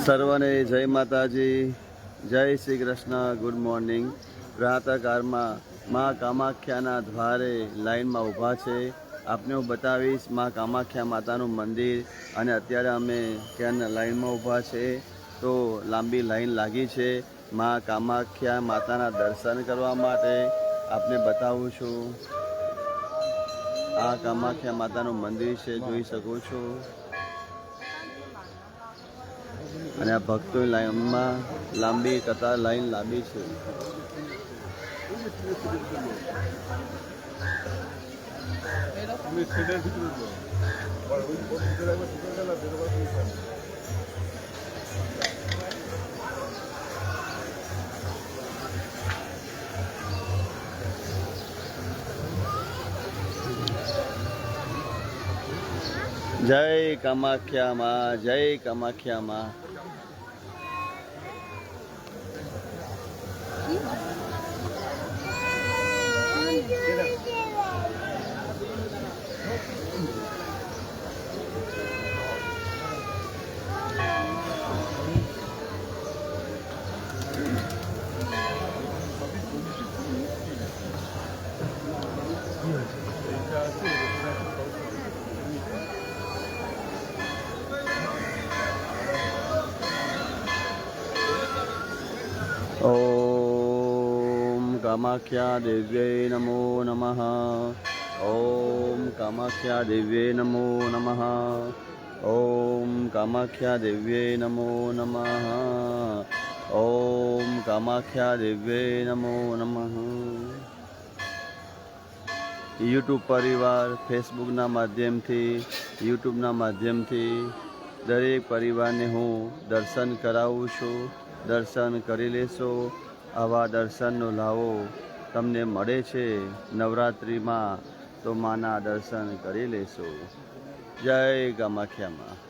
સર્વને જય માતાજી, જય શ્રી કૃષ્ણ. Good morning. પ્રાતઃકાળમાં મા કામાખ્યાના દ્વારે લાઈનમાં ઊભા છે. આપને હું બતાવીશ મા કામાખ્યા માતાનું મંદિર. અને અત્યારે અમે ત્યાં લાઈનમાં ઊભા છે તો લાંબી લાઈન લાગી છે મા કામાખ્યા માતાના દર્શન કરવા માટે. આપને બતાવું છું, આ કામાખ્યા માતાનું મંદિર છે, જોઈ શકો છો. અને આ ભક્તો લાઈનમાં લાંબી કતાર લાઈન લાંબી છે. જય કામાખ્યા માં, જય કામાખ્યા માં. ઓમ કામાખ્યા દેવ્યે નમો નમઃ. ઓમ કામાખ્યા દેવ્યે નમો નમઃ. ઓમ કામાખ્યા દેવ્યે નમો નમઃ. ઓમ કામાખ્યા દેવ્યે નમો નમઃ. યુટ્યુબ પરિવાર, ફેસબુકના માધ્યમથી દરેક પરિવારને હું દર્શન કરાવું છું. દર્શન કરી લેશો. આવા દર્શનનો લાવો તમને મળે છે નવરાત્રિમાં, તો માના દર્શન કરી લેશો. જય કામાખ્યા માં.